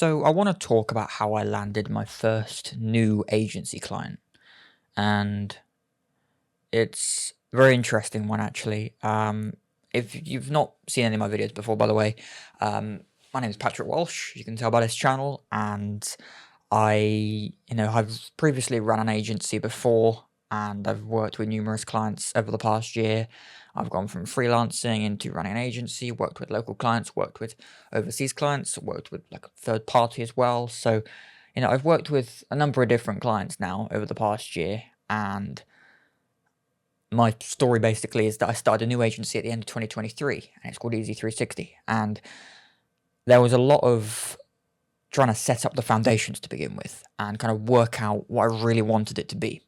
So I want to talk about how I landed my first new agency client, and it's a very interesting one actually. If you've not seen any of my videos before, by the way, um, my name is Patrick Walsh. You can tell by this channel, and I've previously run an agency before, and I've worked with numerous clients over the past year. I've gone from freelancing into running an agency, worked with local clients, worked with overseas clients, worked with like a third party as well. So, I've worked with a number of different clients now over the past year, and my story basically is that I started a new agency at the end of 2023, and it's called Easy 360. And there was a lot of trying to set up the foundations to begin with and kind of work out what I really wanted it to be.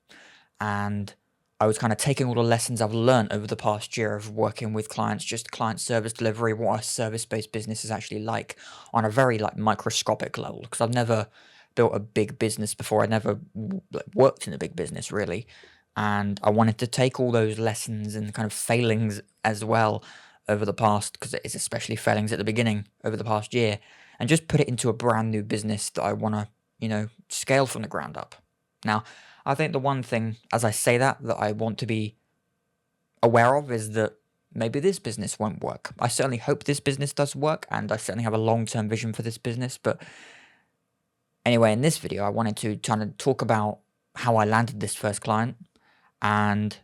And I was kind of taking all the lessons I've learned over the past year of working with clients, just client service delivery, what a service-based business is actually like on a very like microscopic level. Because I've never built a big business before. I never worked in a big business really. And I wanted to take all those lessons and kind of failings as well over the past, because it is especially failings at the beginning over the past year, and just put it into a brand new business that I want to, scale from the ground up. Now, I think the one thing, as I say that I want to be aware of is that maybe this business won't work. I certainly hope this business does work, and I certainly have a long-term vision for this business. But anyway, in this video, I wanted to kind of talk about how I landed this first client and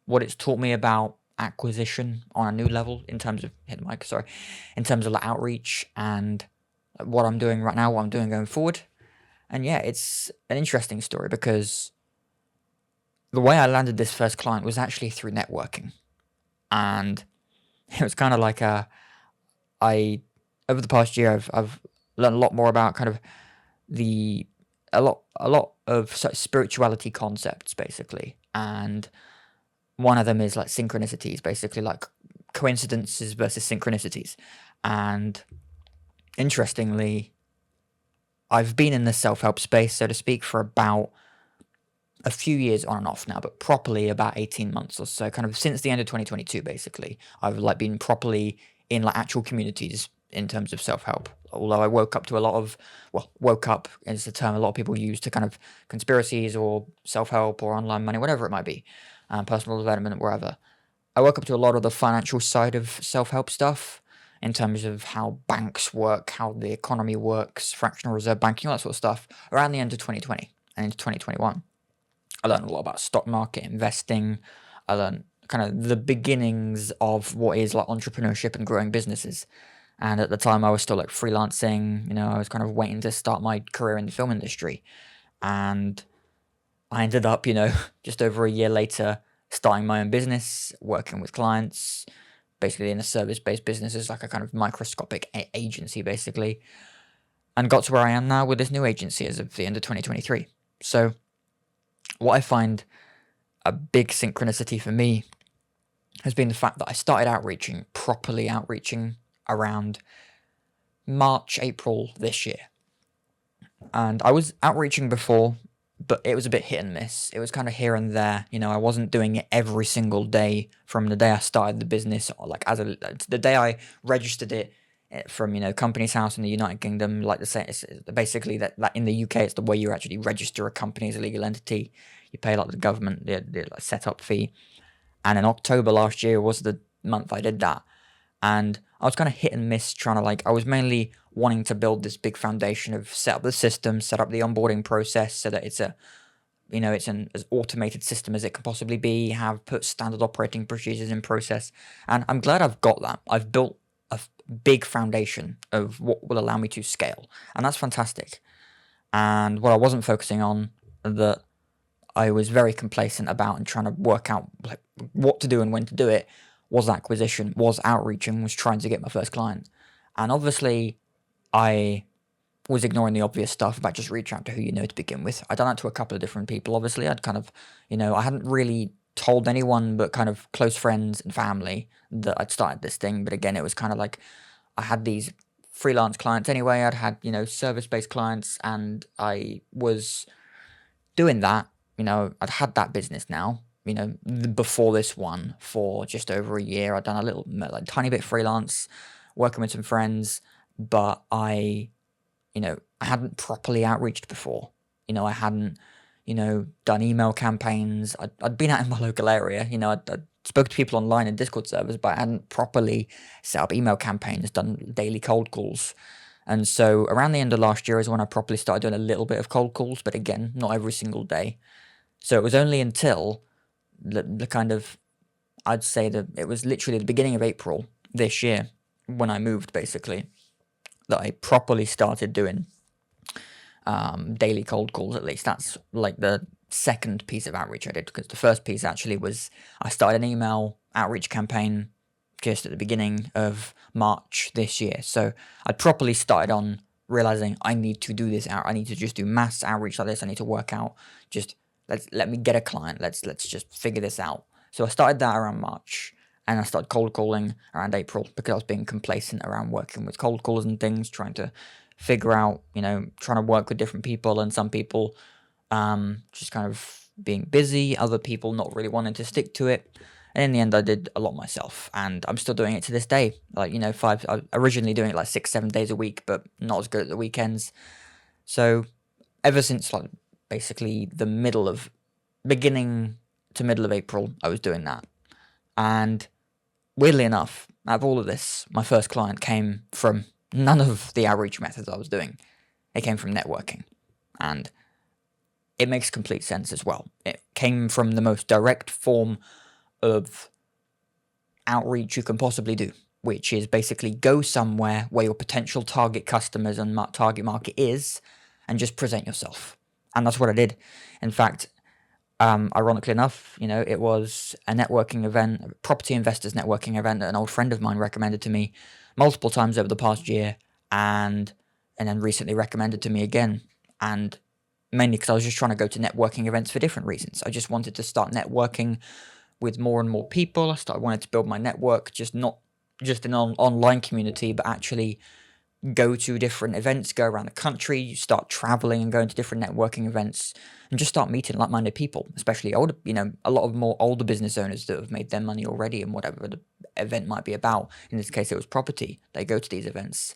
what it's taught me about acquisition on a new level in terms of in terms of outreach and what I'm doing right now, what I'm doing going forward. And yeah, it's an interesting story because the way I landed this first client was actually through networking. And it was kind of like over the past year, I've learned a lot more about kind of a lot of sort of spirituality concepts basically. And one of them is like synchronicities, basically like coincidences versus synchronicities. And interestingly, I've been in the self-help space, so to speak, for about a few years on and off now, but properly about 18 months or so, kind of since the end of 2022, basically. I've like been properly in like actual communities in terms of self-help. Although I woke up is the term a lot of people use to kind of conspiracies or self-help or online money, whatever it might be, personal development, wherever. I woke up to a lot of the financial side of self-help stuff in terms of how banks work, how the economy works, fractional reserve banking, all that sort of stuff, around the end of 2020 and into 2021. I learned a lot about stock market investing. I learned kind of the beginnings of what is like entrepreneurship and growing businesses. And at the time, I was still like freelancing. I was kind of waiting to start my career in the film industry. And I ended up, just over a year later, starting my own business, working with clients, basically in a service-based business as like a kind of microscopic agency, basically, and got to where I am now with this new agency as of the end of 2023. So what I find a big synchronicity for me has been the fact that I started properly outreaching around March, April this year. And I was outreaching before, but it was a bit hit and miss. It was kind of here and there. I wasn't doing it every single day from the day I started the business, or like the day I registered it from Companies House in the United Kingdom. Like the same, it's basically that in the UK, it's the way you actually register a company as a legal entity. You pay like the government the like, setup fee. And in October last year was the month I did that. And I was kind of hit and miss trying to I was mainly wanting to build this big foundation of set up the system, set up the onboarding process so that it's an as automated system as it can possibly be, have put standard operating procedures in process. And I'm glad I've got that. I've built a big foundation of what will allow me to scale. And that's fantastic. And what I wasn't focusing on, that I was very complacent about and trying to work out like what to do and when to do it, was acquisition, was outreaching, was trying to get my first client. And obviously, I was ignoring the obvious stuff about just reach out to who you know to begin with. I'd done that to a couple of different people, obviously. I'd kind of, I hadn't really told anyone but kind of close friends and family that I'd started this thing. But again, it was kind of like I had these freelance clients anyway. I'd had, service-based clients, and I was doing that. I'd had that business now. Before this one for just over a year. I'd done tiny bit freelance, working with some friends, but I I hadn't properly outreached before. I hadn't, done email campaigns. I'd been out in my local area. I'd spoke to people online in Discord servers, but I hadn't properly set up email campaigns, done daily cold calls. And so around the end of last year is when I properly started doing a little bit of cold calls, but again, not every single day. So it was only until the kind of, I'd say that it was literally the beginning of April this year when I moved, basically, that I properly started doing daily cold calls. At least that's like the second piece of outreach I did, because the first piece actually was I started an email outreach campaign just at the beginning of March this year. So I properly started on realizing I need to do this out. I need to just do mass outreach like this. I need to work out, just let me get a client. Let's just figure this out. So I started that around March, and I started cold calling around April because I was being complacent around working with cold callers and things, trying to figure out, trying to work with different people, and some people just kind of being busy, other people not really wanting to stick to it. And in the end, I did a lot myself, and I'm still doing it to this day. Like, I was originally doing it like 6-7 days a week, but not as good at the weekends. So ever since like basically the beginning to middle of April, I was doing that. And weirdly enough, out of all of this, my first client came from none of the outreach methods I was doing. It came from networking. And it makes complete sense as well. It came from the most direct form of outreach you can possibly do, which is basically go somewhere where your potential target customers and target market is, and just present yourself. And that's what I did. In fact, ironically enough, it was a networking event, a property investors networking event that an old friend of mine recommended to me multiple times over the past year, and then recently recommended to me again. And mainly because I was just trying to go to networking events for different reasons. I just wanted to start networking with more and more people. I wanted to build my network, not just in an online community, but actually go to different events, go around the country, you start traveling and going to different networking events, and just start meeting like-minded people, especially older, a lot of more older business owners that have made their money already, and whatever the event might be about. In this case, it was property. They go to these events.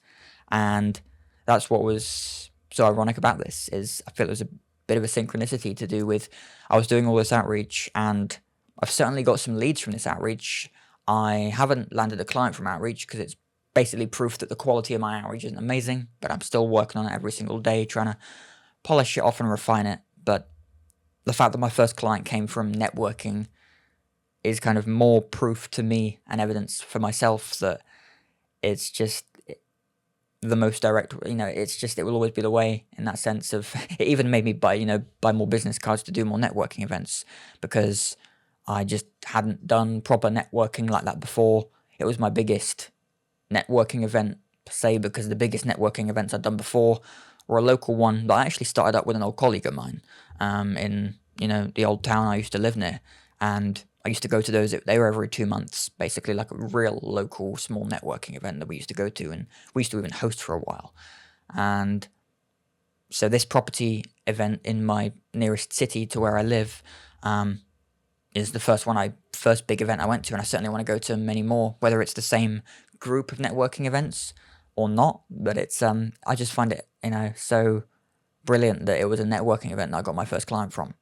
And that's what was so ironic about this, is I feel it was a bit of a synchronicity to do with I was doing all this outreach, and I've certainly got some leads from this outreach. I haven't landed a client from outreach because it's basically proof that the quality of my outreach isn't amazing, but I'm still working on it every single day, trying to polish it off and refine it. But the fact that my first client came from networking is kind of more proof to me and evidence for myself that it's just the most direct, it will always be the way, in that sense of it even made me buy more business cards to do more networking events, because I just hadn't done proper networking like that before. It was my biggest networking event per se, because the biggest networking events I'd done before were a local one that I actually started up with an old colleague of mine in the old town I used to live near, and I used to go to those. They were every 2 months, basically like a real local small networking event that we used to go to, and we used to even host for a while. And so this property event in my nearest city to where I live is the first big event I went to, and I certainly want to go to many more, whether it's the same group of networking events or not. But it's I just find it so brilliant that it was a networking event that I got my first client from.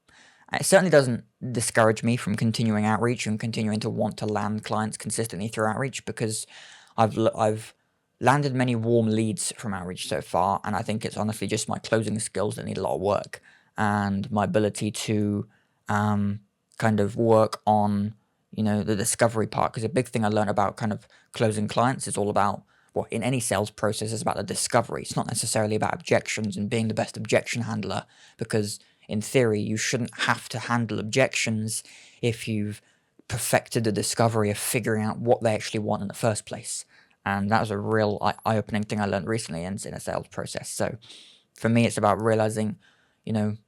And it certainly doesn't discourage me from continuing outreach and continuing to want to land clients consistently through outreach, because I've landed many warm leads from outreach so far, and I think it's honestly just my closing skills that need a lot of work, and my ability to kind of work on the discovery part. Because a big thing I learned about kind of closing clients is all about, well, in any sales process, is about the discovery. It's not necessarily about objections and being the best objection handler, because in theory you shouldn't have to handle objections if you've perfected the discovery of figuring out what they actually want in the first place. And that was a real eye-opening thing I learned recently in a sales process. So for me, it's about realizing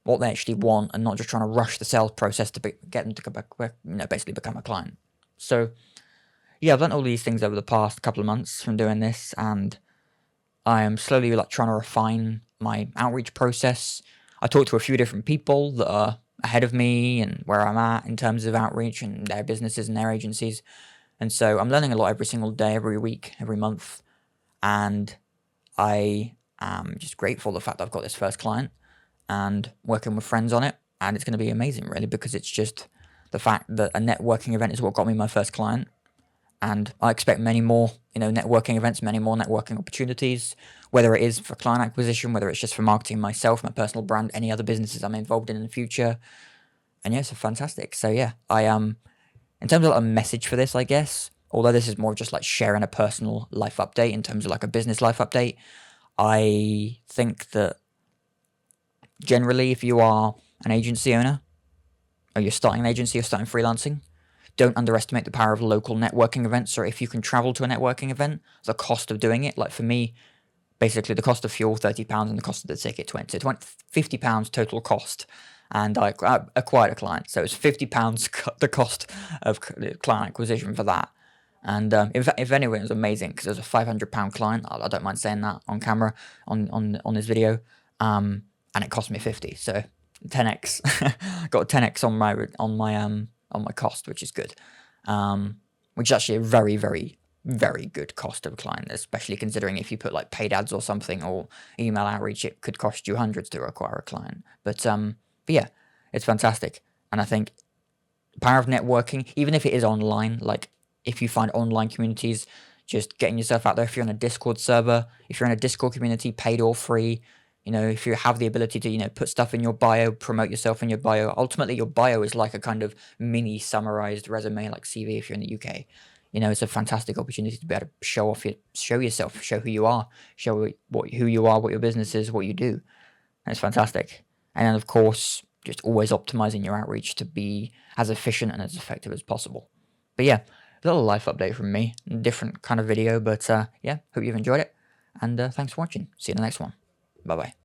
what they actually want, and not just trying to rush the sales process to get them to basically become a client. So yeah, I've learned all these things over the past couple of months from doing this, and I am slowly trying to refine my outreach process. I talked to a few different people that are ahead of me and where I'm at in terms of outreach and their businesses and their agencies. And so I'm learning a lot every single day, every week, every month. And I I'm just grateful the fact that I've got this first client and working with friends on it. And it's going to be amazing, really, because it's just the fact that a networking event is what got me my first client. And I expect many more, networking events, many more networking opportunities, whether it is for client acquisition, whether it's just for marketing myself, my personal brand, any other businesses I'm involved in the future. And yeah, it's fantastic. So yeah, in terms of a message for this, I guess, although this is more just like sharing a personal life update in terms of like a business life update, I think that generally, if you are an agency owner, or you're starting an agency or starting freelancing, don't underestimate the power of local networking events. Or if you can travel to a networking event, the cost of doing it. Like for me, basically the cost of fuel, £30, and the cost of the ticket, 20. So £50 total cost. And I acquired a client. So it's £50 the cost of client acquisition for that. And if anyone, it was amazing because it was a £500 client. I don't mind saying that on camera on this video. And it cost me 50. So 10x. Got 10x on my cost, which is good. Which is actually a very, very, very good cost of a client, especially considering if you put like paid ads or something or email outreach, it could cost you hundreds to acquire a client. But yeah, it's fantastic. And I think the power of networking, even if it is online, like if you find online communities, just getting yourself out there. If you're on a Discord server, if you're in a Discord community, paid or free, if you have the ability to, put stuff in your bio, promote yourself in your bio. Ultimately, your bio is like a kind of mini summarized resume, like CV if you're in the UK. It's a fantastic opportunity to be able to show yourself, show who you are, show who you are, what your business is, what you do. And it's fantastic. And then, of course, just always optimizing your outreach to be as efficient and as effective as possible. But yeah, a little life update from me. Different kind of video, but yeah, hope you've enjoyed it. And thanks for watching. See you in the next one. Bye-bye.